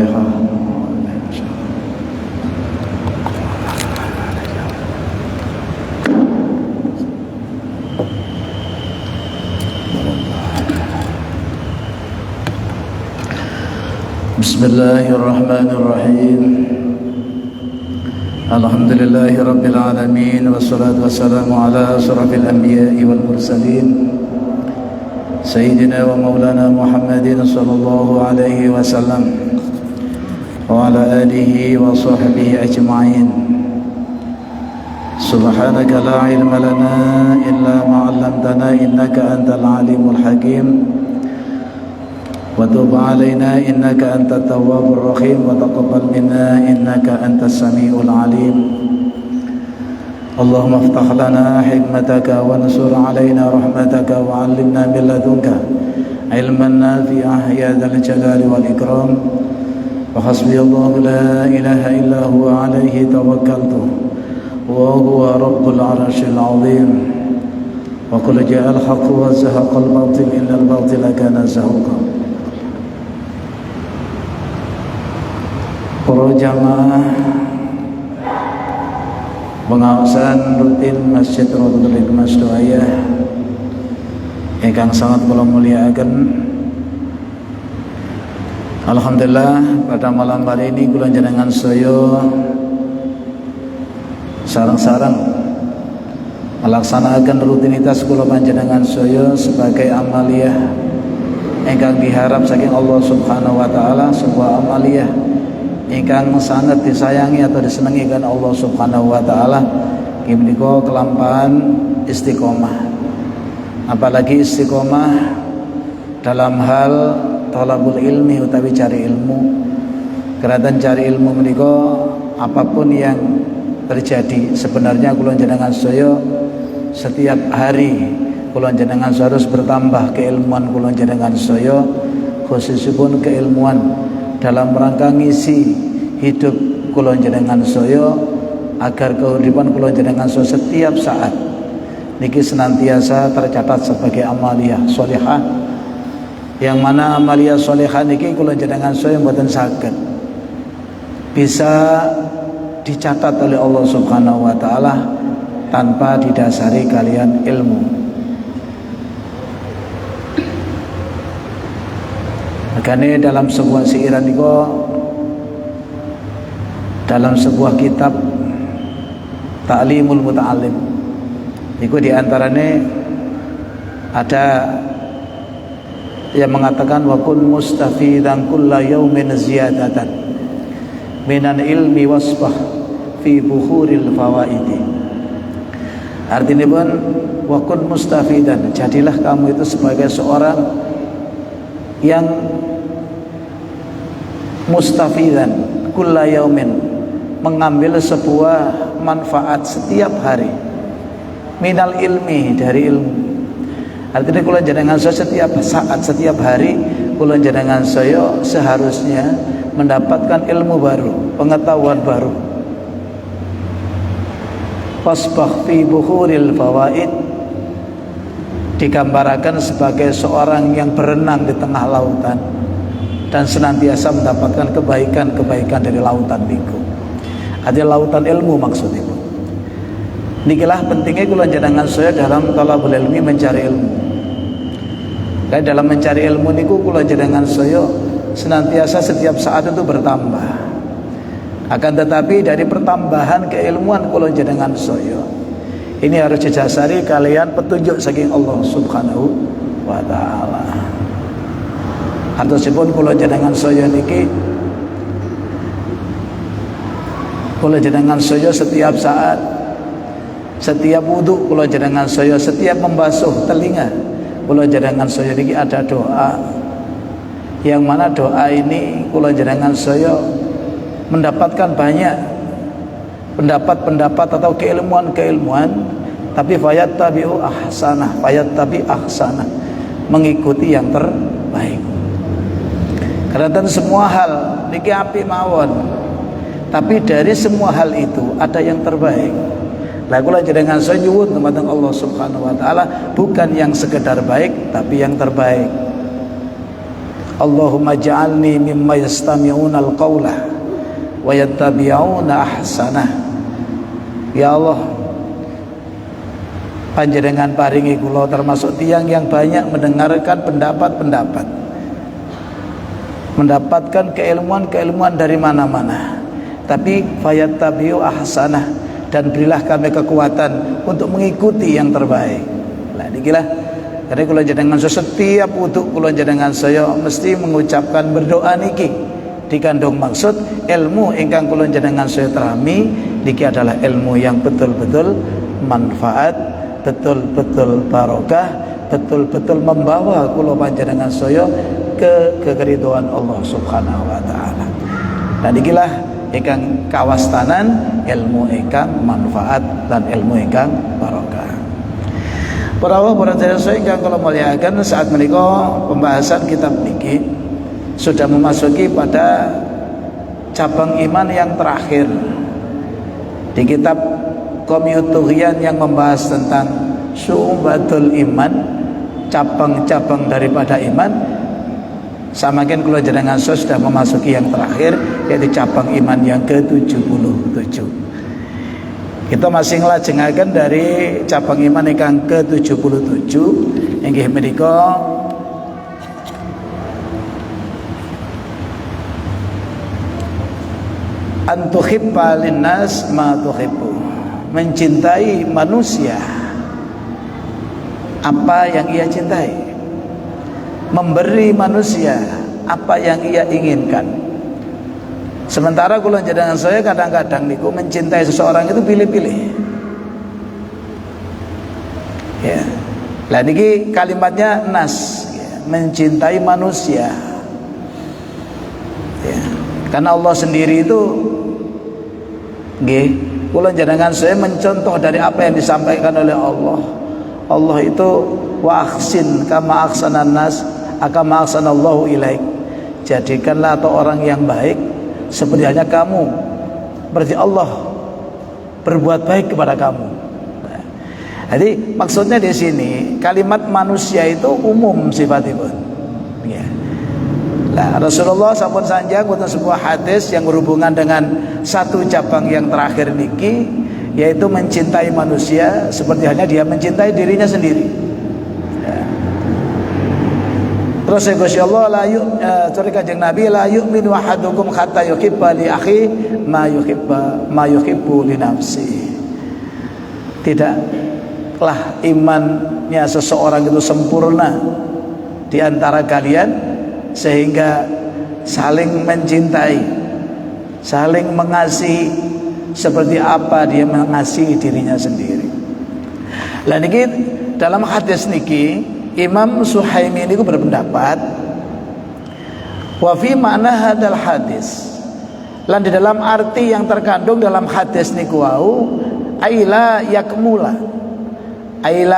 Al-Fatihah. Bismillahirrahmanirrahim. Alhamdulillahi rabbil alamin, wassalatu wassalamu ala asyrafil anbiya'i wal mursalin Sayyidina wa maulana Muhammadin sallallahu alaihi wasallam wa ala alihi wa sahbihi ajma'in. Subhanaka la ilma lana illa ma 'allamtana innaka antal alimul hakim. Wa tub 'alaina innaka antat tawwabur rahim wa taqabbal minna innaka antas samiul alim. Allahumma iftah lana hikmataka wa ansur 'alaina rahmataka wa 'allimna min ladunka ilman nafi'ah ya dzal jalali wal ikram. Wa hasbiyallahu la ilaha illa huwa 'alaihi tawakkaltu wa huwa rabbul 'arsyil 'azim. Wa qul ja'al haqqu wa zahaqal batil innal batila kana zahuqa. Para jamaah pengawasan rutin Masjid Raudhatul Hikmah sedaya ingkang sangat kula mulyakaken. Alhamdulillah pada malam hari ini kula jenengan sedaya sareng-sareng melaksanakan rutinitas kula panjenengan sedaya sebagai amaliyah ingkang diharap saking Allah Subhanahu wa taala, sebuah amaliyah ingkang sangat disayangi atau disenangi kan Allah Subhanahu wa taala. Menika kelampahan istiqomah. Apalagi istiqomah dalam hal thalabul ilmi utawi cari ilmu. Keratan cari ilmu menika apapun yang terjadi sebenarnya kula jenengan sedaya setiap hari kula jenengan harus bertambah keilmuan kula jenengan sedaya, khususipun keilmuan dalam rangka ngisi hidup kula jenengan sedaya agar kehidupan kula jenengan sedaya setiap saat niki senantiasa tercatat sebagai amaliyah sholihah, yang mana amaliyah sholihah niki kula jenengan sedaya mboten saged bisa dicatat oleh Allah Subhanahu wa taala tanpa didasari kalian ilmu. Makanya dalam sebuah syiran itu, dalam sebuah kitab Ta'limul Muta'allim itu diantaranya ada yang mengatakan wa kun mustafidan kulla yaumin ziyadatan minan ilmi wasbah fi buhuril fawaidi. Artinya pun wa kun mustafidan, jadilah kamu itu sebagai seorang yang mustafidan kulla yaumin, mengambil sebuah manfaat setiap hari minal ilmi, dari ilmu. Artinya kula jenengan saya setiap saat, setiap hari kula jenengan saya seharusnya mendapatkan ilmu baru, pengetahuan baru. Fasbah fi buhuril fawaid digambarkan sebagai seorang yang berenang di tengah lautan dan senantiasa mendapatkan kebaikan-kebaikan dari lautan niku. Ada lautan ilmu maksudnya. Nikilah pentingnya kula jenengan saya dalam talabul ilmi, mencari ilmu. Kayak dalam mencari ilmu niku kula jenengan saya senantiasa setiap saat itu bertambah. Akan tetapi dari pertambahan keilmuan kula jenengan saya ini harus didasari kalian petunjuk saking Allah Subhanahu wa taala. Atosipun kula jenengan saya niki kula jenengan saya setiap saat, setiap wudu kula jenengan saya, setiap membasuh telinga kula jenengan saya niki ada doa, yang mana doa ini kula jenengan saya mendapatkan banyak pendapat-pendapat atau keilmuan-keilmuan, tapi fayattabi'u ahsanah, fayattabi ahsanah, mengikuti yang terbaik. Karena semua hal niki apik mawon, tapi dari semua hal itu ada yang terbaik. Lah kula jenengan saya nyuwun dumateng Allah Subhanahu wa taala bukan yang sekedar baik tapi yang terbaik. Allahumma ja'alni mimma yastami'una al-qawla wa yattabi'una ahsanah. Ya Allah, panjenengan paringi kula termasuk tiang yang banyak mendengarkan pendapat-pendapat, mendapatkan keilmuan-keilmuan dari mana-mana, tapi fayattabi'u ahsanah, dan berilah kami kekuatan untuk mengikuti yang terbaik. Lah nikilah karena kula jenengan setiap wudu kula jenengan saya mesti mengucapkan berdoa niki dikandung maksud ilmu ingkang kula jenengan saya terami niki adalah ilmu yang betul-betul manfaat, betul-betul barokah, betul-betul membawa kula panjenengan saya ke keridhaan Allah Subhanahu wa taala. Dan ikilah ingkang kawastanan ilmu ingkang manfaat dan ilmu ingkang barokah. Para sedherek ingkang kula mulyakaken, saat menika pembahasan kitab niki sudah memasuki pada cabang iman yang terakhir di kitab Qomiyut-Tughyan yang membahas tentang syu'batul iman, cabang-cabang daripada iman. Samakin kula jenengan sudah memasuki yang terakhir, yaitu cabang iman yang ke-77. Kita masih nglajengaken dari cabang iman ingkang ke-77 inggih menika antuhibba linnas ma tuhibbu, mencintai manusia apa yang ia cintai, memberi manusia apa yang ia inginkan. Sementara kula jenengan saya kadang-kadang niku mencintai seseorang itu pilih-pilih. Ya. Lah niki kalimatnya nas, ya, mencintai manusia. Ya. Karena Allah sendiri itu nggih, kula jenengan saya mencontoh dari apa yang disampaikan oleh Allah. Allah itu wa ahsin kama ahsanan nas kama ahsanallahu ilaik. Jadikanlah atau orang yang baik seperti halnya kamu, berarti Allah berbuat baik kepada kamu. Nah, jadi maksudnya di sini kalimat manusia itu umum sifatipun. Ya. Nah, Rasulullah sampun sanjang wonten sebuah hadis yang berhubungan dengan satu cabang yang terakhir niki, yaitu mencintai manusia seperti halnya dia mencintai dirinya sendiri. Ya. Terus Gusti Allah la kanjeng Nabi la yu'minu ahadukum hatta yuhibba li akhi ma yuhibbu li nafsi. Tidaklah imannya seseorang itu sempurna di antara kalian sehingga saling mencintai, saling mengasihi seperti apa dia mengasihi dirinya sendiri. Lah niki dalam hadis niki Imam Suhaimi ini berpendapat wa fi makna hadal hadis, lan di dalam arti yang terkandung dalam hadis niku wau aila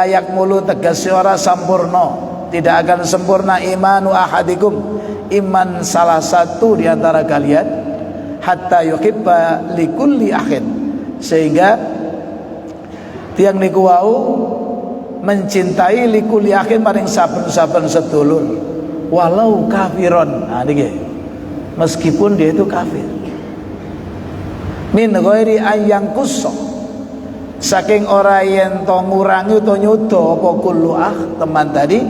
yakmulu tegese ora sampurna, tidak akan sempurna imanu ahadikum, iman salah satu di antara kalian hatta yuhibba likulli akhin, sehingga tiang niku wau mencintai likulli akhin maring saben-saben sedulur walau kafiron. Nah niki meskipun dia itu kafir, min ghairi ayang kuso, saking ora yen to ngurangi to nyuda apa kullu teman tadi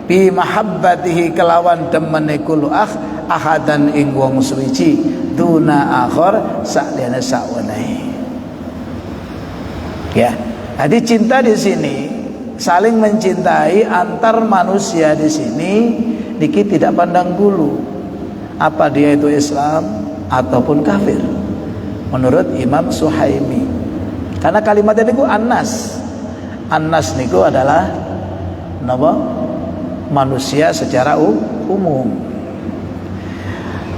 bi mahabbatihi kelawan demene kullu ahadan ing wong suci duna akhir sakjane sakwenehe. Ya, jadi cinta di sini saling mencintai antar manusia di sini niki tidak pandang bulu apa dia itu Islam ataupun kafir menurut Imam Suhaimi. Karena kalimatnya niku annas niku adalah napa? Manusia secara umum.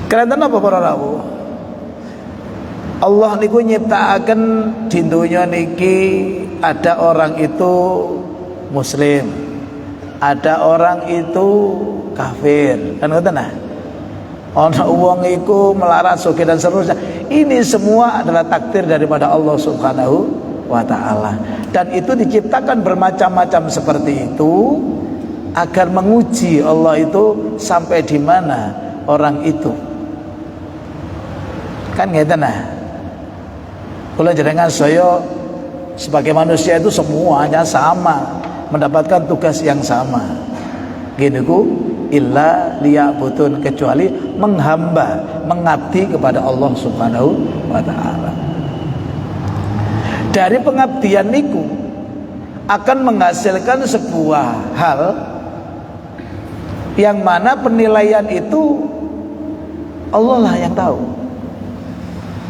Kalian apa para rawuh? Allah niku nyiptakaken di dunya niki ada orang itu muslim, ada orang itu kafir, kan ngoten nah. Ana wong iku melarat sugih dan seterusnya. Ini semua adalah takdir daripada Allah Subhanahu wa taala. Dan itu diciptakan bermacam-macam seperti itu agar menguji Allah itu sampai di mana orang itu. Kan ngeten nah. Kula jenengan saya sebagai manusia itu semuanya sama, mendapatkan tugas yang sama. Gini ku illa liya'budun, kecuali menghamba, mengabdi kepada Allah Subhanahu wa taala. Dari pengabdian niku akan menghasilkan sebuah hal yang mana penilaian itu Allah lah yang tahu.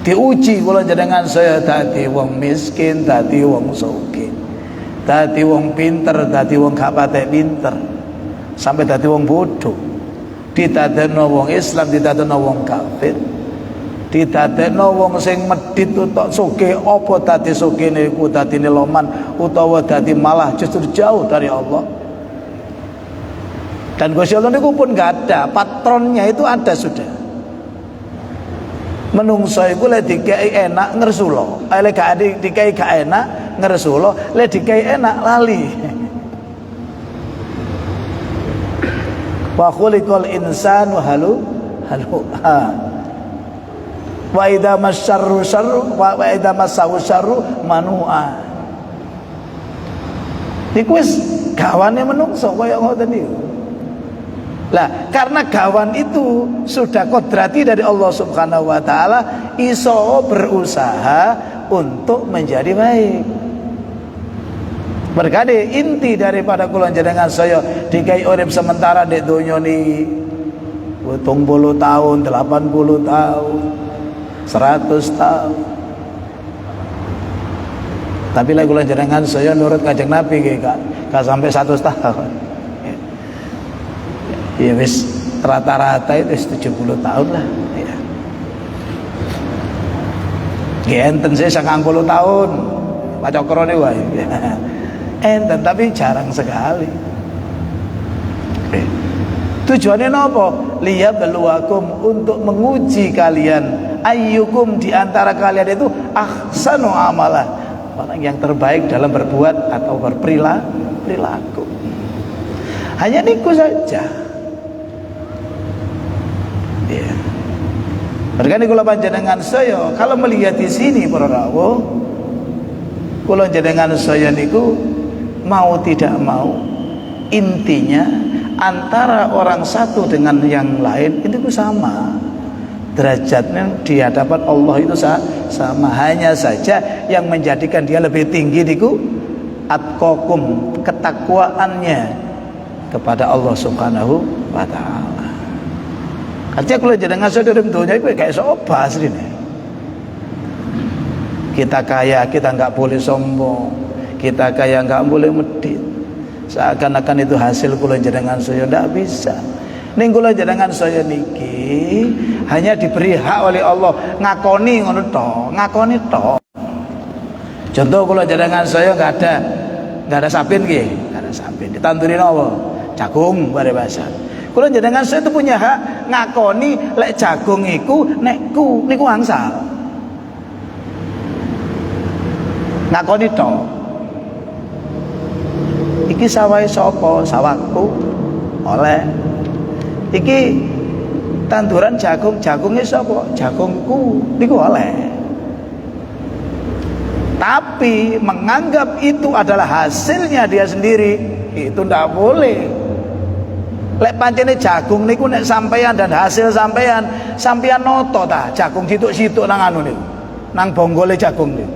Diuji kula jenengan saya dadi wong miskin, dadi wong sugih, dadi wong pinter, dadi wong gak patek pinter, sampai dadi wong bodoh, ditadekno wong Islam, ditadekno wong kafir, ditadekno wong sing medhit utok sugih, apa dadi sugih niku dadine loman utawa dadi malah justru jauh dari Allah. Dan Gusti Allah niku pun gak ada, patronnya itu ada sudah. Menungso iku lek dikai enak ngresula, lek gak dikai gak enak ngresula, lek dikai enak lali. Wa khuliqal insanu halu'a. Wa idza masyarru syarru wa idza massahu syarru manu'a. Iku wis gawane menungso kaya ngoten niku. Lah, karena gawan itu sudah kodrati dari Allah Subhanahu wa taala, iso berusaha untuk menjadi baik. Berkali inti daripada kula jenengan saya dikai urip sementara di donya niki 70 tahun, 80 tahun, 100 tahun. Tapi lek kula jenengan saya nurut Kanjeng Nabi nggih gak sampai 100 tahun. Ya wis rata-rata itu 70 tahun lah ya. Enten saya 90 tahun Pak Cokro nih wae. Enten tapi jarang sekali. Tujuannya apa? Liyabluwakum, untuk menguji kalian, ayyukum di antara kalian itu ahsanu amalah, orang yang terbaik dalam berbuat atau berperilaku. Hanya niku saja. Ya. Mereka kula panjenengan saya kalau melihat di sini para rawuh, kula jenengan saya niku mau tidak mau, intinya antara orang satu dengan yang lain itu sama. Derajatnya di hadapan Allah itu sama, hanya saja yang menjadikan dia lebih tinggi niku atqakum, ketakwaannya kepada Allah Subhanahu wa taala. Artinya kalau jenengan sadar dunia itu kayak sopa asline. Kita kaya, kita nggak boleh sombong. Kita kaya nggak boleh medit. Seakan-akan itu hasil kula jenengan saya, ndak bisa. Ning kula jenengan saya niki hanya diberi hak oleh Allah ngakoni ngono to, ngakoni to. Contoh kula jenengan saya nggak ada sapin nggih, nggak ada sapin. Ditandurin apa? Jagung bare bahasa. Kula jenengan saya itu punya hak ngakoni lek jagung iku niku angsal. Ngakoni to. Iki sawahe sapa? Sawahku. Oleh. Iki tanduran jagungnya sapa? Jagungku. Niku oleh. Tapi menganggap itu adalah hasilnya dia sendiri, itu ndak boleh. Lek pancene jagung niku nek sampean dan hasil sampean noto ta jagung situk-situk nang anu niku. Nang bonggole jagung niku.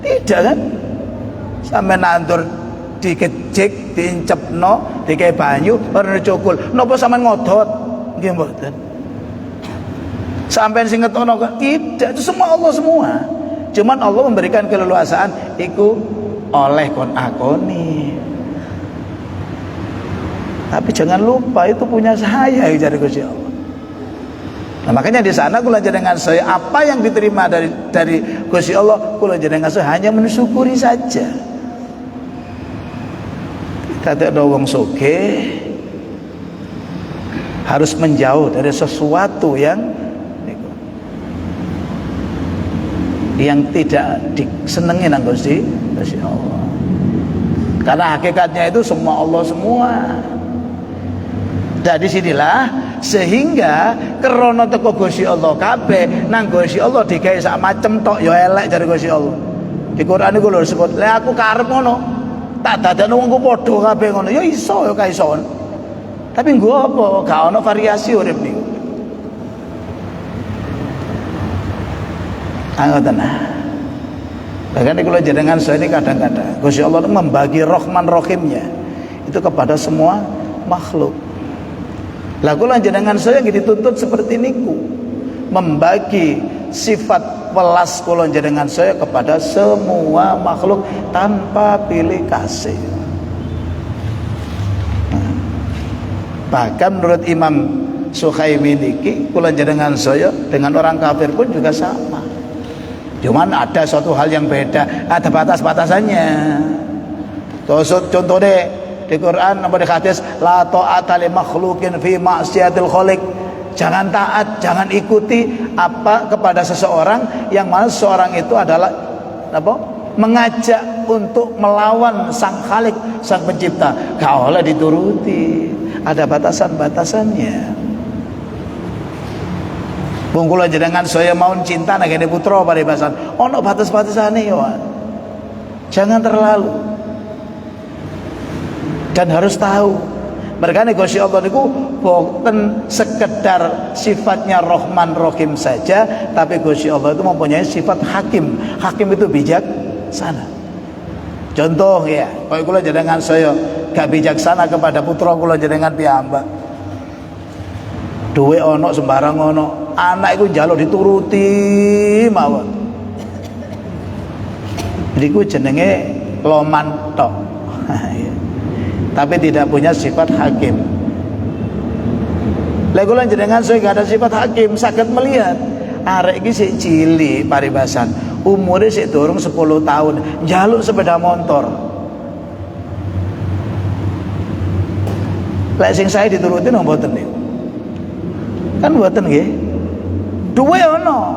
Tidak kan? Sampeyan nandur dikejik, diincepno, dikei banyu, ora cukul. Napa sampean ngodot? Nggih mboten. Sampeyan sing ngetono kok tidak, itu semua Allah semua. Cuman Allah memberikan keleluasaan iku oleh kon akoni. Tapi jangan lupa itu punya saya dari Gusti Allah. Nah, makanya di sana kula jenengan saya apa yang diterima dari Gusti Allah, kula jenengan saya hanya mensyukuri saja. Kita ada wong sugih harus menjauh dari sesuatu yang tidak disenengi nang Gusti Allah. Karena hakikatnya itu semua Allah semua. Dari sinilah sehingga krana teko Gusti Allah kabeh nang Gusti Allah digawe sak macem tok ya elek jare Gusti Allah. Di Quran iku lho disebut, "Lah aku karep ngono, tak dadekno wong padha kabeh ngono." Ya iso ya kaison. Tapi nggo apa? Gak ono variasi urip niku. Ngoten. Bahkan kalau jenengan saya ini kadang-kadang Gusti Allah membagi Rahman Rahimnya itu kepada semua makhluk. Lah kula jenengan saya dituntut seperti niku, membagi sifat welas kula jenengan saya kepada semua makhluk tanpa pilih kasih. Bahkan menurut Imam Sukhaimi niki kula jenengan saya dengan orang kafir pun juga sama. Cuman ada suatu hal yang beda, ada batas-batasannya. Contoh deh di Quran apa di hadis, la ta'ata li makhluqin fi ma'siyatil khaliq. Jangan taat, jangan ikuti apa kepada seseorang yang mana seseorang itu adalah apa? Mengajak untuk melawan sang Khalik, sang pencipta. Gak boleh dituruti. Ada batasan-batasannya. Wong kula jenengan saya mau cinta nang kene putra paribasan. Ono batas-batasane ya. Jangan terlalu. Dan harus tahu. Mergane Gusti Allah niku bukan sekedar sifatnya Rahman Rahim saja, tapi Gusti Allah itu mempunyai sifat Hakim. Hakim itu bijaksana. Contoh ya, kalau kula jenengan saya gak bijaksana kepada putra kula jenengan piyambak. Duwe ono sembarang ono, anak iku njaluk dituruti mawon. Niku jenenge loman tok. Tapi tidak punya sifat hakim. Lha kula jenengan saya gak ada sifat hakim, saged melihat arek iki sik cilik paribasan, umure sik durung 10 tahun, njaluk sepeda motor. Lek sing saya dituruti nang mboten niku. Kan mboten nggih. Duwe ono.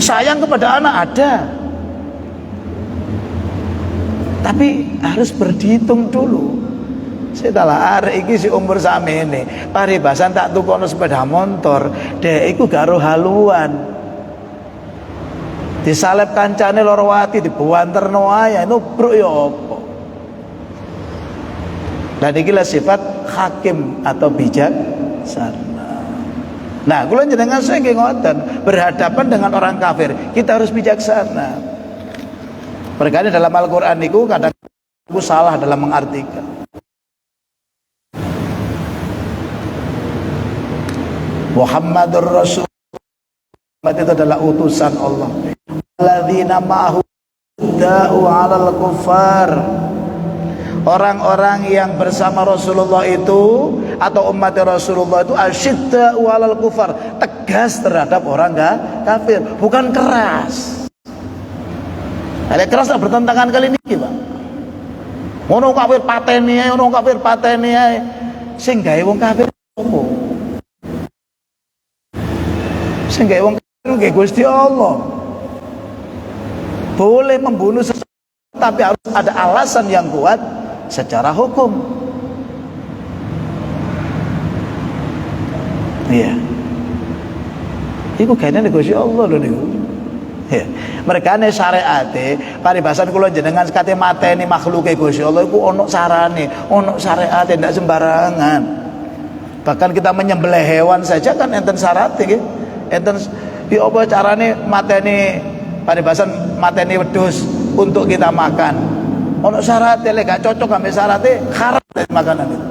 Sayang kepada anak ada. Tapi harus berdihitung dulu. Setelah arek iki si umur sakmene, paribasan tak tukono sepeda motor, dek iku garo haluan. Disalep kancane loro ati dibuanterno ae, nubruk ya apa. Dan iki lah sifat hakim atau bijaksana. Nah, kula jenengan saya nggih ngoten, berhadapan dengan orang kafir, kita harus bijaksana. Perkara dalam Al-Quran niku kadang aku salah dalam mengartikan. Muhammadur Rasul, Muhammad itu adalah utusan Allah. Alladzina ma'ahu da'u 'alal kuffar. Orang-orang yang bersama Rasulullah itu atau umat Rasulullah itu asyidda'u 'alal kuffar, tegas terhadap orang kafir, bukan keras. Ada keras tak bertentangan kali ini, Pak. Ono kafir pateni ae, ono kafir pateni ae. Sing gawe wong kafir opo? Sing gawe wong kafir nggih Gusti Allah. Boleh membunuh seseorang, tapi harus ada alasan yang kuat secara hukum. Iya. Iku gaene Gusti Allah lho niku. Ya. Mereka ne syariate paribasan kula jenengan sekate mateni makhluke Gusti Allah iku ono carane, ono syariate ndak sembarangan. Bahkan kita menyembelih hewan saja kan enten syarate nggih. Enten piye apa carane mateni paribasan mateni wedhus untuk kita makan. Ono syarate lek gak cocok ambek syarate haram makanan itu.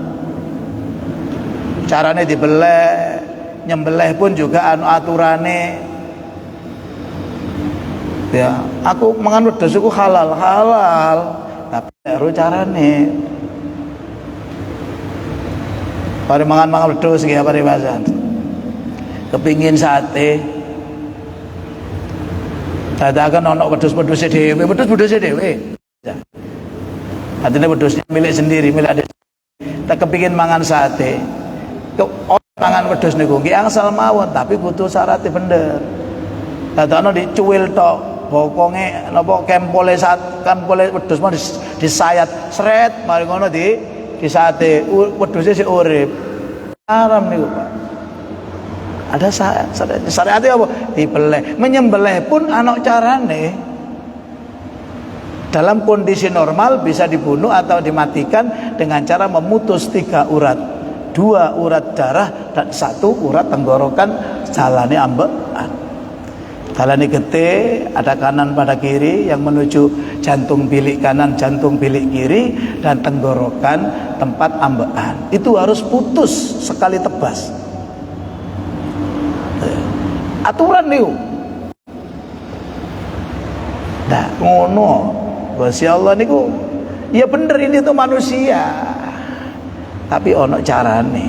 Carane dibeleh, nyembelih pun juga anu aturane. Ya, aku mangan wedhus iku halal, tapi harus carane. Pare mangan wedhus nggih pare basan. Kepingin sate. Dadakan ono wedhus-wedhuse dhewe, wedhus-wedhuse dhewe. Artinya wedhusnya milik sendiri, milik adik. Tak kepingin mangan sate. Mangan wedhus niku nggih angsal mawon, tapi kudu syaratnya bener. Dadakno dicuwil tok. Bokonge napa kempole wedhus mau disayat sret mari ngono di sate wedhuse sik urip. Haram niku, Pak. Ada syariatnya apa? Dibeleh. Menyembelih pun ana carane. Dalam kondisi normal bisa dibunuh atau dimatikan dengan cara memutus 3 urat, 2 urat darah dan 1 urat tenggorokan, jalane ambekan. Jalane gede, ada kanan pada kiri yang menuju jantung bilik kanan, jantung bilik kiri, dan tenggorokan tempat ambekan. Itu harus putus sekali tebas. Aturan niku. Nah, ngono. Gusti Allah niku ya bener, ini tuh manusia. Tapi ono carane.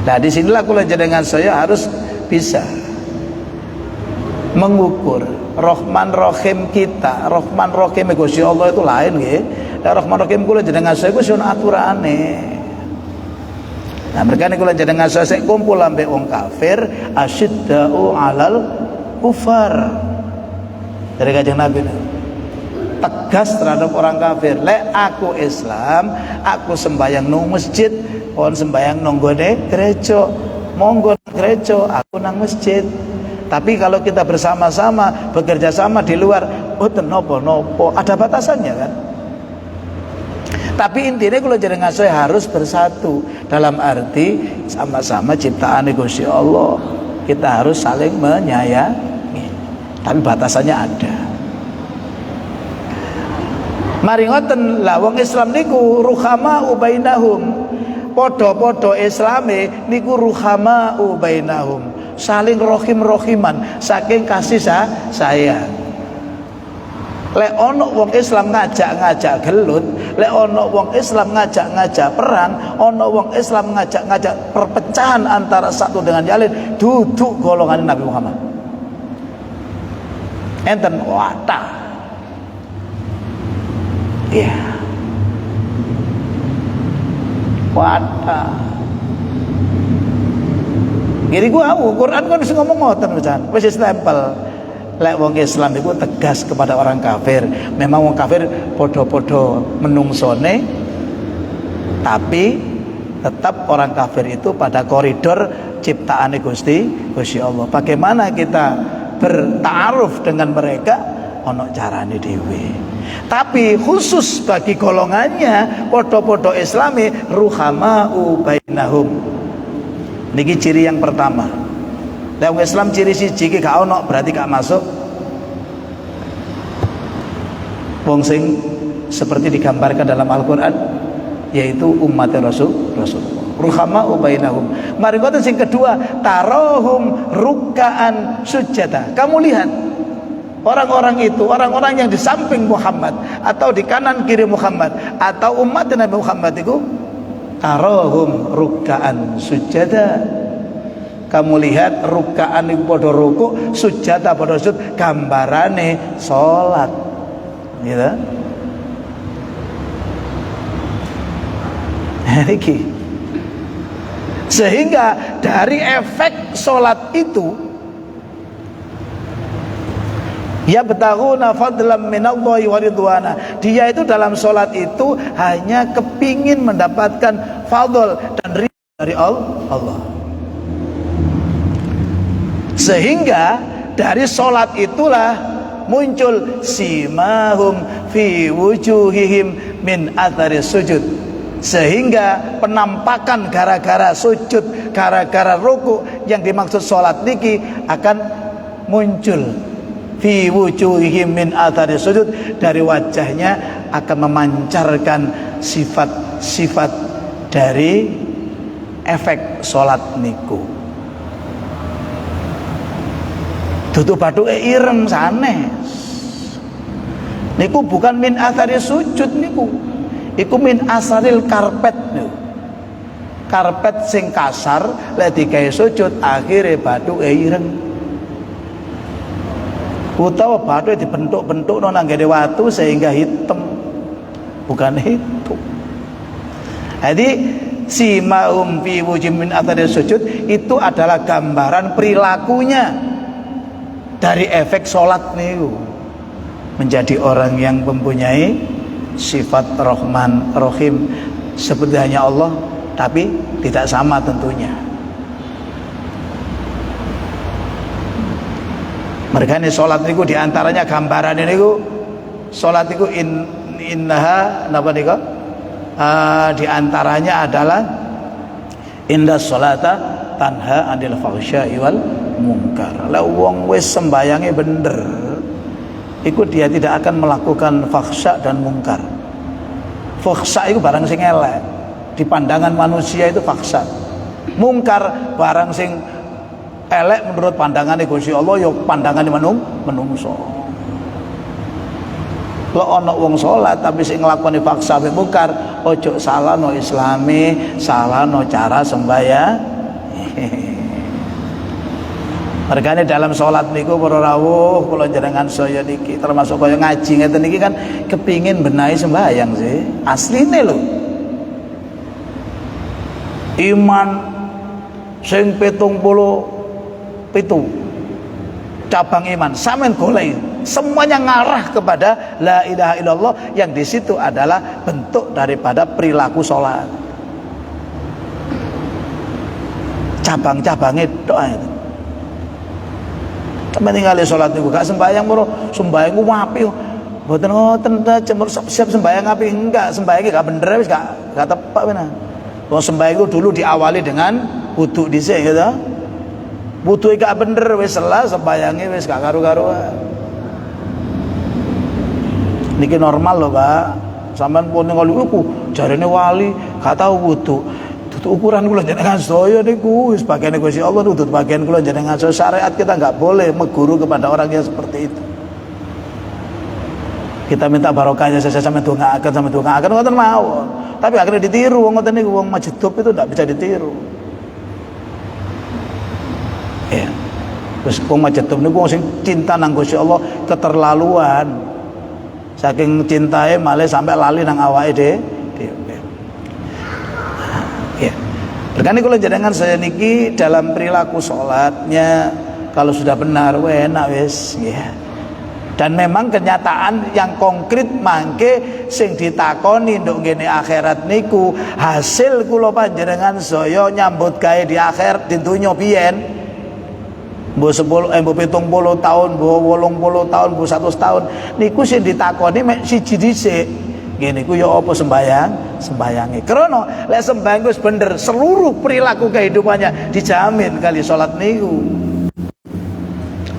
Nah, disinilah kula jenengan saya harus bisa mengukur Rahman Rahim kita. Rahman Rahim Gusti Allah itu lain nggih. Nah, Rahman Rahim kula jenengan saya ku ono aturane. Nah, mereka kula jenengan saya kumpul ambek wong kafir, asyiddau alal kufar. Dari Kanjeng Nabi tegas terhadap orang kafir. Lek aku Islam, aku sembayang nang masjid, kon sembayang nang gone gereja. Monggo gereja, aku nang masjid. Tapi kalau kita bersama-sama bekerja sama di luar, mboten napa-napa, ada batasannya kan. Tapi intinya kalau jenengan saya harus bersatu dalam arti sama-sama ciptaan Gusti Allah. Kita harus saling menyayangi. Tapi batasannya ada. Mari ngoten lah wong Islam niku ruhama ubainahum. Podo-podo Islame niku ruhama ubainahum. Saling rohim-rohiman, saking kasih sayang. Lek ono wong Islam ngajak-ngajak gelut, lek ono wong Islam ngajak-ngajak perang, ono wong Islam ngajak-ngajak perpecahan antara satu dengan yang lain, duduk golongan Nabi Muhammad. Enten wadah. Iya. Wadah. Jadi gua Quran kan wis ngomong ngoten pisan, wis stempel. Lek wong Islam itu tegas kepada orang kafir. Memang wong kafir podo-podo menungsone, tapi tetap orang kafir itu pada koridor ciptaan Gusti Allah. Bagaimana kita bertaaruf dengan mereka? Ono carane dhewe. Tapi khusus bagi golongannya podo-podo Islami ruhamau bainahum. Niki ciri yang pertama. Lah wong Islam ciri siji iki gak ono berarti gak masuk wong sing seperti digambarkan dalam Al-Qur'an, yaitu umat Rasulullah. Ruhama bainahum. Mari ngoten sing kedua, tarahum ruk'an sujada. Kamu lihat orang-orang itu, orang-orang yang di samping Muhammad atau di kanan kiri Muhammad atau umat Nabi Muhammad itu tarahum ruk'an sujada. Kamu lihat rukaan iku padha ruku, sujada padha sujud, gambarane salat. Gitu. Iki. Sehingga dari efek salat itu ya betaghuna fadlan minallahi wa ridwana. Dia itu dalam salat itu hanya kepingin mendapatkan fadl dan ridha dari Allah. Sehingga dari sholat itulah muncul simahum fi wujuhihim min athari sujud. Sehingga penampakan gara-gara sujud, gara-gara ruku yang dimaksud sholat niki akan muncul fi wujuhihim min athari sujud. Dari wajahnya akan memancarkan sifat-sifat dari efek sholat niku. Tutup bathuke ireng sanes. Niku bukan min athari sujud niku. Iku min asaril karpet niku. Karpet sing kasar lek digawe sujud akhire bathuke ireng. Utawa bathuke dibentuk-bentukno nang ngene watu sehingga hitam. Bukan itu. Jadi simahum fi wujuhihim min athari sujud itu adalah gambaran perilakunya dari efek sholat niku, menjadi orang yang mempunyai sifat Rahman Rahim seperti hanya Allah, tapi tidak sama tentunya. Mereka ini sholat niku diantaranya gambaran ini niku sholat niku innaha napa niku diantaranya adalah inda sholata tanha anil fahsya'i wal munkar. Lah wong wis sembayange bener iku dia tidak akan melakukan fahsya dan mungkar. Fahsya itu barang sing elek di pandangan manusia, itu fahsya. Mungkar barang sing elek menurut pandangan Gusti Allah, ya pandangan menungso. Lo ana wong salat tapi sing nglakoni faksa be mungkar, ojo salahno islami, salahno cara sembahyang. Mergane dalam salat niku para rawuh kula jenengan saya niki termasuk kaya ngaji ngeten niki kan kepingin benahi sembahyang sih. Asline lho. Iman sing 77 cabang iman sampean golek semuanya ngarah kepada la ilaha illallah, yang di situ adalah bentuk daripada perilaku sholat. Cabang-cabangnya doa itu. Sampai tinggal sholat niku gak sembahyang moro sembahyang ku apik. Mboten ngoten siap sembahyang apik, enggak, sembahyang gak bener wis gak tepak benar. Wong sembahyang itu dulu diawali dengan wudu dhisik gitu. Wudu gak bener wis salah sembayange wis gak karu-karuan. Niki normal loh Pak. Sampean pun ningali iku jarene wali gak tau wudu. Dudu ukuran kula jenengan sedaya niku wis bagian Gusti Allah, dudu bagian kula jenengan sedaya. Syariat kita enggak boleh meguru kepada orang yang seperti itu. Kita minta barokahnya saja sampe ndongaaken ngoten mawon. Tapi akhirnya ditiru wong ngoten niku, wong majedub itu enggak bisa ditiru. Ya. Terus wong majedub niku wong sing cinta nang Gusti Allah keterlaluan. Saking cintae malah sampai lali nang awake dhewe. Ya. Berkani kula jenengan saya niki dalam perilaku salatnya kalau sudah benar enak wis ya. Dan memang kenyataan yang konkret mangke sing ditakoni nduk ngene akhirat niku hasil kula panjenengan saya nyambut gawe di akhir di dunya biyen. Mbok 10 mbok 70 tahun, mbok 80 tahun, mbok 100 tahun niku sing ditakoni mek siji dhisik. Ngene iku ya apa sembayange. Krana lek sembayang wis bener, seluruh perilaku kehidupannya dijamin kali salat niku.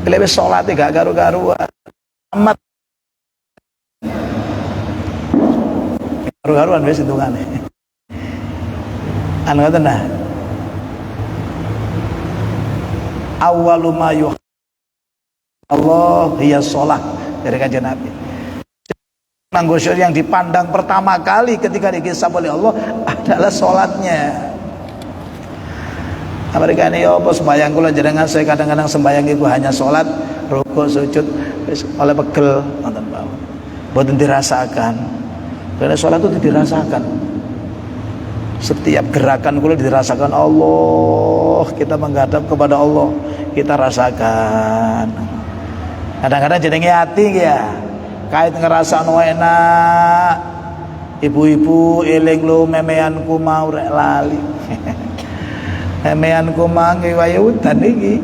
Lek wis salate gak karu-karuan amat karu-karuan wis hitungane. Anu ngoten nah. Awwalu ma Allah hiya shalah dari kanjeng Nabi. Nanggosyur yang dipandang pertama kali ketika dihisab oleh Allah adalah sholatnya. Mereka ini apa sembahyang kula jenengan saya kadang-kadang sembahyang itu hanya sholat, rukuk, sujud, oleh pegel, nonton bawah. Boten dirasakan. Karena sholat itu dirasakan. Setiap gerakan kula dirasakan Allah, kita menghadap kepada Allah, kita rasakan. Kadang-kadang jenenge hati ya. Kait ngerasakno enak, ibu-ibu eling lo memeanku mau rek lali. Memeanku mangke kaya udan iki.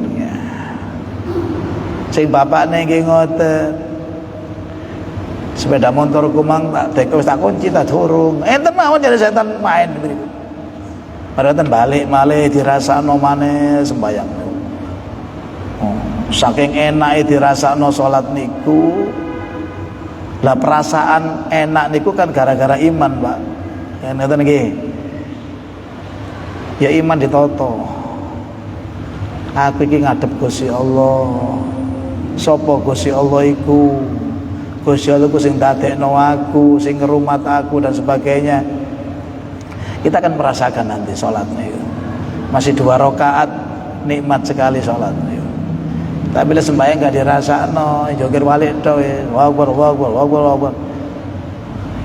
Sing bapakne nggih ngoten. Sepeda motorku mang tak dek wis tak kunci tak durung. Enten mawon jare setan main mriku. Padahal balik malih dirasakno maneh sembayang. Saking enake dirasakno salat niku. Lah perasaan enak niku kan gara-gara iman, Pak. Ya ngoten nggih. Ya iman ditoto. Aku iki ngadep Gusti Allah. Sapa Gusti Allah iku? Gusti Allah ku sing dadekno aku, sing ngrumat aku dan sebagainya. Kita akan merasakan nanti salat niku. Masih 2 rakaat nikmat sekali salat niku. Tapi bila sembahyang gak dirasakno, joger balik tok wa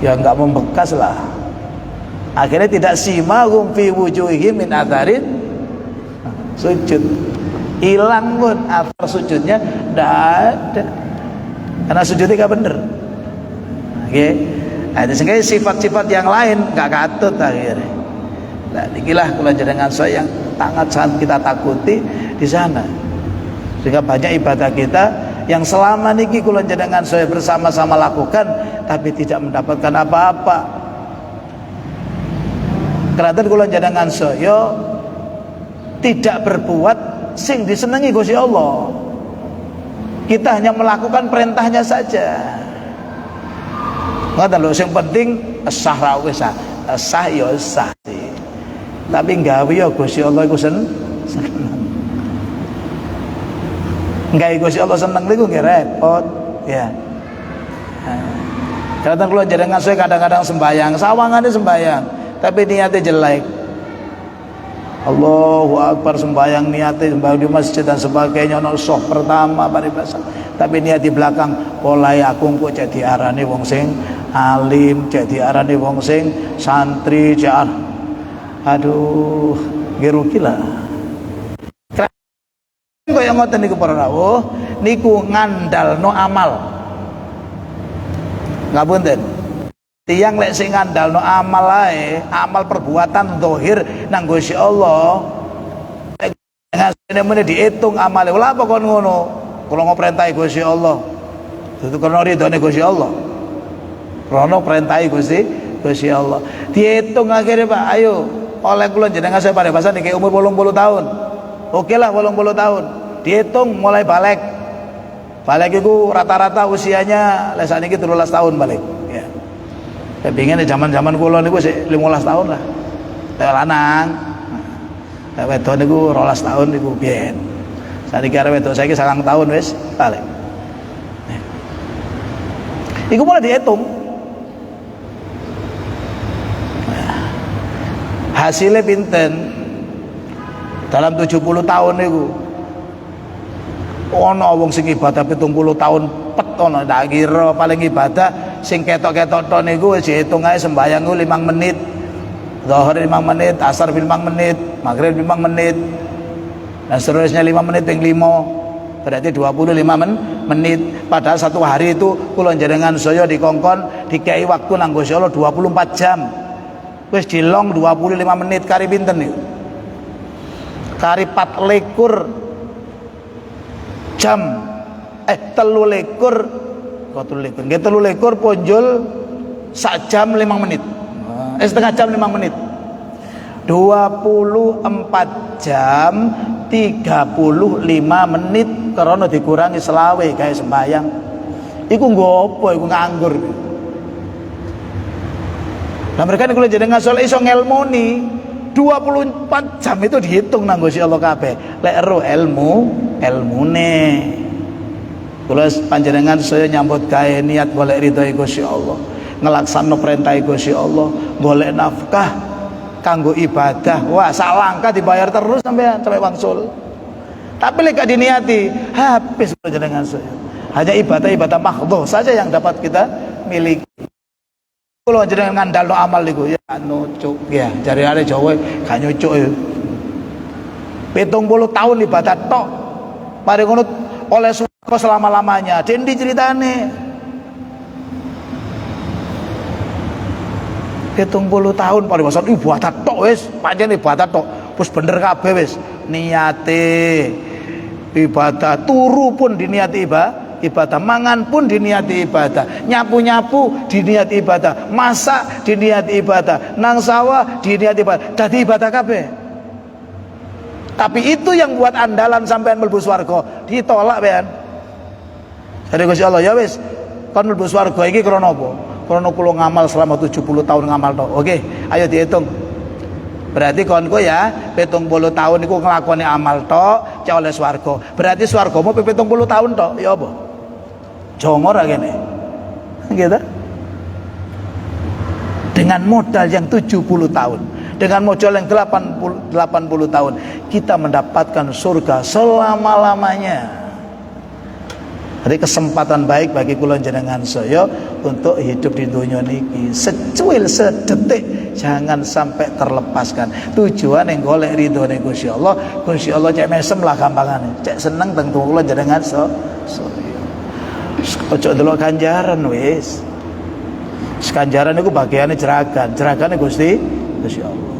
ya enggak membekas lah. Akhirnya tidak simahum fi wujuhihim min atharin sujud. Hilang pun athar sujudnya ndak ada. Karena sujudnya gak bener. Oke. Nah, sehingga sifat-sifat yang lain gak katut akhirnya. Nah, inilah kula jenengan saya yang sangat kita takuti di sana. Sehingga banyak ibadah kita yang selama niki kula jenengan saya bersama-sama lakukan tapi tidak mendapatkan apa-apa. Karena kula jenengan saya tidak berbuat sing disenangi Gusti Allah. Kita hanya melakukan perintahnya saja. Ngoten lho, sing penting sah ra wis sah ya sah. Tapi gawe ya Gusti Allah iku seneng. Gawe Gusti Allah seneng niku nggih repot, ya. Kadang kula jenengan saya kadang-kadang sembayang, sawangane sembayang, tapi niatnya jelek. Allahu Akbar sembayang niatnya sembayang di masjid dan sebagainya ono soh pertama paribasa. Tapi niat di belakang oleh aku kok jadi arane wong sing alim, jadi arane wong sing santri, jar. Aduh, ngerugi lah. Kaya ngoten niku para rawuh, niku ngandalno amal. Ngapunten. Tiyang lek sing ngandalno amal ae, amal perbuatan zahir nang Gusti Allah. Ngasine meneh diitung amale. Lha apa kon ngono? Kula ngoperintahi Gusti Allah. Dudu krana ridhone Gusti Allah. Krana perintahi Gusti Allah. Diitung akhirnya Pak, ayo oleh kula jenengan saya paribasan iki umur 80 tahun. Oke lah 80 tahun. Dihitung mulai balik. Balik itu rata-rata usianya lek sakniki 13 tahun balik. Ya. Saya pingin zaman-zaman kula niku sik 15 tahun lah. Lek lanang. Lek wedok niku 12 tahun niku biyen. Saniki arep wedok saiki 9 tahun wis balik. Ya. Iku mulai dihitung. Hasilnya pinten dalam 70 tahun itu ono wong sing ibadah 70 tahun pet ono tak kira paling ibadah sing ketok-ketok to niku wis diitung ae sembayang 5 menit, zuhur 5 menit, asar 5 menit, maghrib 5 menit, dan seterusnya 5 menit ping 5 berarti 25 menit. Padahal satu hari itu kula jenengan saya dikongkon dikai waktu nang Gusti Allah 24 jam. Wis dilong 25 menit kari pinten niku? Kari 24 jam. 23 kok 23. Nggih 23 ponjol sak jam 5 menit. Setengah jam 5 menit. 24 jam 35 menit karena dikurangi selawe kayak sembayang. Iku nggo apa iku nganggur. Nah mereka ini kalau jenengan soleh iso ngelmoni 24 jam itu dihitung nang Gusti Allah kabeh. Lek ero ilmune. Kula panjenengan saya nyambut gawe niat golek ridho Gusti Allah, ngelaksanakan perintah Gusti Allah, golek nafkah kanggo ibadah. Wah, sak langkah dibayar terus sampai wangsul. Tapi lek gak diniati, habis panjenengan saya. Hanya ibadah-ibadah mahdhah saja yang dapat kita miliki. Kalau jenengan ngandalno amal niku ya nucuk ya jare arek Jawa gak nyucuk ya. 70 tahun ibadah tok. Mari ngono oleh surga selama-lamanya. Dendi ceritane. 70 tahun paling besar ibadah tok wis, pancen ibadah tok. Wis bener kabeh wis. Niate ibadah, turu pun diniati ibadah, mangan pun diniati ibadah, nyapu-nyapu diniati ibadah, masak diniati ibadah, nang sawah diniati ibadah, dadi ibadah kabeh. Tapi itu yang buat andalan sampean mlebu swarga ditolak bean. Jadi Gusti Allah ya wis, kon mlebu swarga iki krana apa? Krana kula ngamal selama 70 tahun ngamal tok. Oke, ayo dihitung. Berarti konku ya 70 tahun niku nglakoni amal tok cek oleh swarga. Berarti swargamu 70 tahun tok ya apa? Jongor gini gitu. Dengan modal yang 70 tahun, dengan modal yang 80 tahun, kita mendapatkan surga selama-lamanya. Jadi kesempatan baik bagi kula jenengan saya untuk hidup di dunia niki secuil sedetik, jangan sampai terlepaskan. Tujuan yang golek ridhone Gusti Allah, Gusti Allah cek mesem lah gampangane, cek seneng teng kula jenengan so. Ojo delok ganjaran wis. Sekanjaran itu bagiannya jeragan Gusti Allah.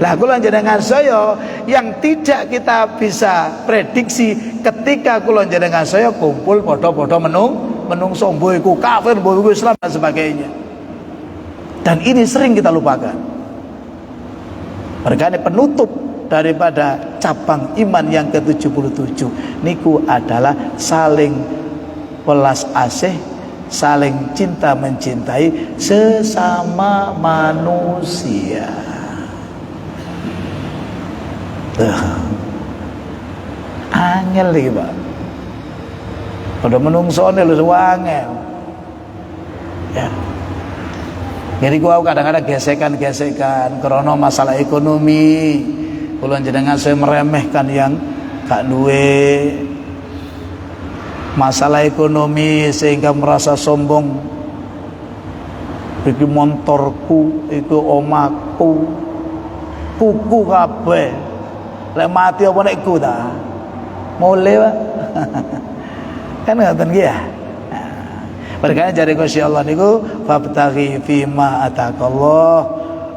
Lah kula jenengan saya yang tidak kita bisa prediksi ketika kula jenengan saya kumpul padha-padha menungso mbuh iku kafir mbuh iku Islam dan sebagainya. Dan ini sering kita lupakan. Mereka ini penutup daripada cabang iman yang ke-77 niku adalah saling welas asih, saling cinta mencintai sesama manusia. Angel iki, Pak. Pada menungsone lho angel. Ya. Jadi gua kadang-kadang gesekan karena masalah ekonomi. Kula jenengan saya meremehkan yang gak duwe. Masalah ekonomi sehingga merasa sombong. Iki montorku, itu omaku. Kuku kabeh. Lek mati apa nek ku ta? Mulai Pak. Kan ngoten ki ya. Perkara jare Gusti Allah niku fabtaghi fima ataqallah.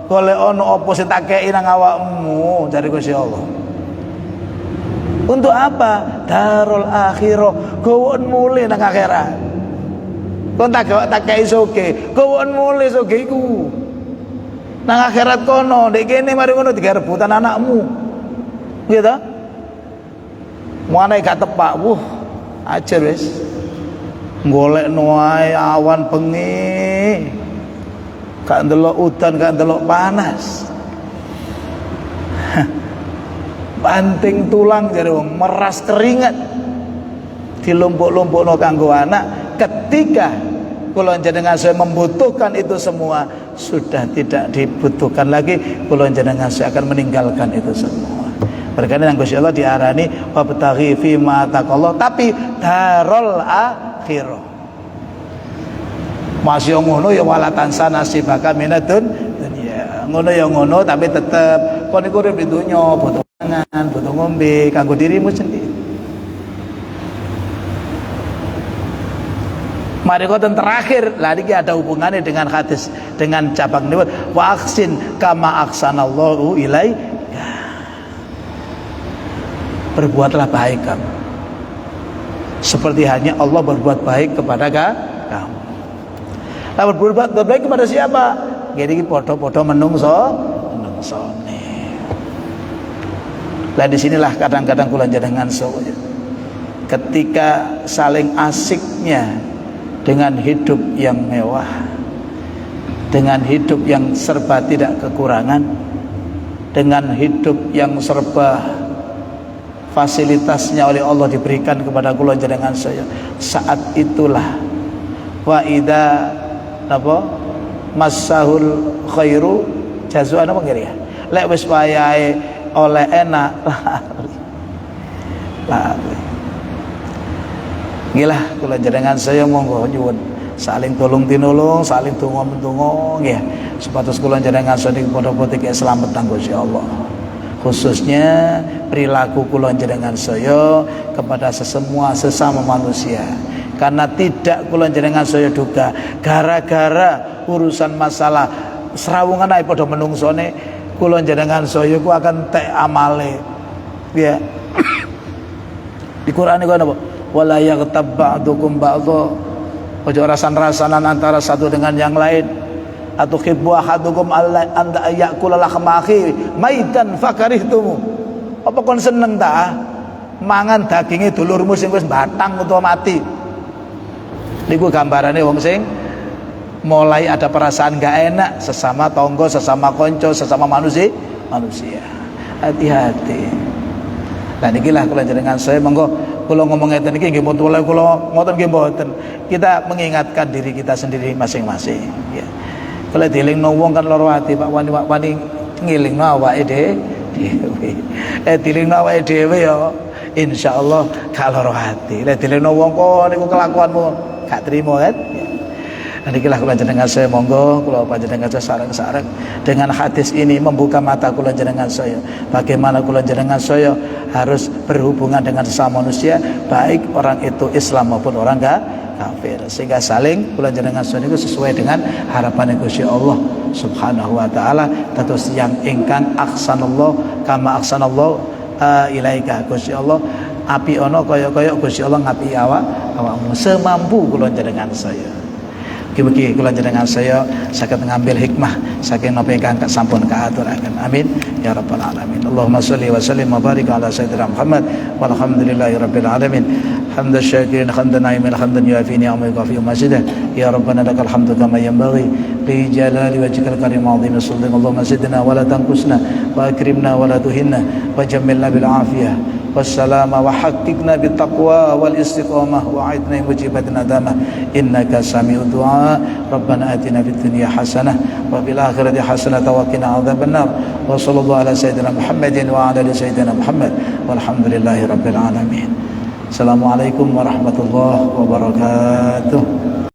Golek ono apa sing tak kei nang awakmu jare Gusti Allah. Untuk apa? Darul akhirah. Gowon mulai nang akhirat. Kon tak kei soge. Gowon mulai soge iku. Nang akhirat kono, ndek kene mari ngono digarep rebutan anakmu. Gitu, mana gak tepak, ajar wis, golek noai awan bengi, gak ndelok udan, gak ndelok panas, banting tulang jadi wong, meras keringat, dilumpuk-lumpuk no kanggo anak. Ketika kula jenengan saya membutuhkan itu semua, sudah tidak dibutuhkan lagi, kula jenengan saya akan meninggalkan itu semua. Berkaitan dengan Gusti Allah diarani wabtaghi fima taqallah, tapi darul akhirah. Masih ngono ya wala tansa nasibaka minadun dunya. Ngono ya ngono tapi tetep kon iku urip di dunya butuh mangan, butuh ngombe kanggo dirimu sendiri. Mari koten terakhir, lah iki ada hubungannya dengan hadis dengan cabang niku wa aksin kama aksanallahu ilai. Berbuatlah baik kamu seperti hanya Allah berbuat baik kepada kamu. Lah berbuat baik kepada siapa? Jadi podo-podo menungso nih. Lah disinilah kadang-kadang kula jenengan ketika saling asiknya dengan hidup yang mewah, dengan hidup yang serba tidak kekurangan, dengan hidup yang serba fasilitasnya oleh Allah diberikan kepada kula jenengan saya. Saat itulah wa idza apa masahul khairu jazuan apa nggih ya. Lek wis wayahe oleh enak lali. Nggih lah kula jenengan saya monggo nyuwun saling tolong tinulung, saling donga-donga nggih. Supados kula jenengan sadaya padha-padha keselamatan Gusti Allah. Khususnya perilaku kula jenengan saya kepada sesama manusia. Karena tidak kula jenengan saya duga gara-gara urusan masalah serawungan ae padha menungsone kula jenengan saya ku akan tek amale. Ya. Di Quran niku ana apa? Wala yaghtab ba'dukum ba'dha. Ojo rasan-rasanan antara satu dengan yang lain. Atau khibbu ahadukum anda yakula lahma akhi maitan fakarihtumu. Apa kon seneng ta mangan daginge dulurmu sing wis batang utawa mati? Niku gambarane wong sing mulai ada perasaan gak enak sesama tonggo, sesama konco, sesama manusia. Hati-hati. Nah niki lah kula jenengan saya monggo kula ngomong ngeten iki nggih mboten kula ngoten nggih mboten. Kita mengingatkan diri kita sendiri masing-masing ya. Kalau dilingno wong kan loro ati Pak wani ngilingno awake dhewe. Dilingno awake dhewe ya insyaallah gak loro ati. Lek dilingno wong kok niku kelakuanmu gak trimo kan. Niki lah kula jenengan saya monggo kula panjenengan saya sareng-sareng dengan hadis ini membuka mata kula jenengan saya. Bagaimana kula jenengan saya harus berhubungan dengan sesama manusia baik orang itu Islam maupun orang kafir. Sehingga saling kula jenengan niku sesuai dengan harapan Gusti Allah Subhanahu wa taala, dados yang ingkang ahsanallah kama ahsanallah ilaika. Gusti Allah api ana kaya-kaya Gusti Allah ngapi awakmu semampu kula jenengan saya. Mugi-mugi kula jenengan saya saged ngambil hikmah saking napa ingkang sampun kaaturaken. Amin ya rabbal alamin. Allahumma shalli wa sallim wa barik ala sayyidina Muhammad walhamdulillahi rabbil alamin. Hamdan syakirin hamdan na'imin hamdan yuafi ni'amaka fi masjidah. Ya rabbana lakal hamdu kama yanbaghi li jalali wajhikal karim azim sultan. Allahumma zidna wa la tanqusna wa akrimna wa la tuhinna wa jammilna bil afiyah wassalama wa haqiqna bit taqwa wal istiqamah wa aidna mujibat nadamah innaka sami'ud du'a. Rabbana atina fid dunya hasanah wa fil akhirati hasanah wa qina adzabannar. Wa sallallahu ala sayyidina Muhammadin wa ala ali sayyidina Muhammad walhamdulillahi rabbil alamin. Assalamualaikum warahmatullahi wabarakatuh.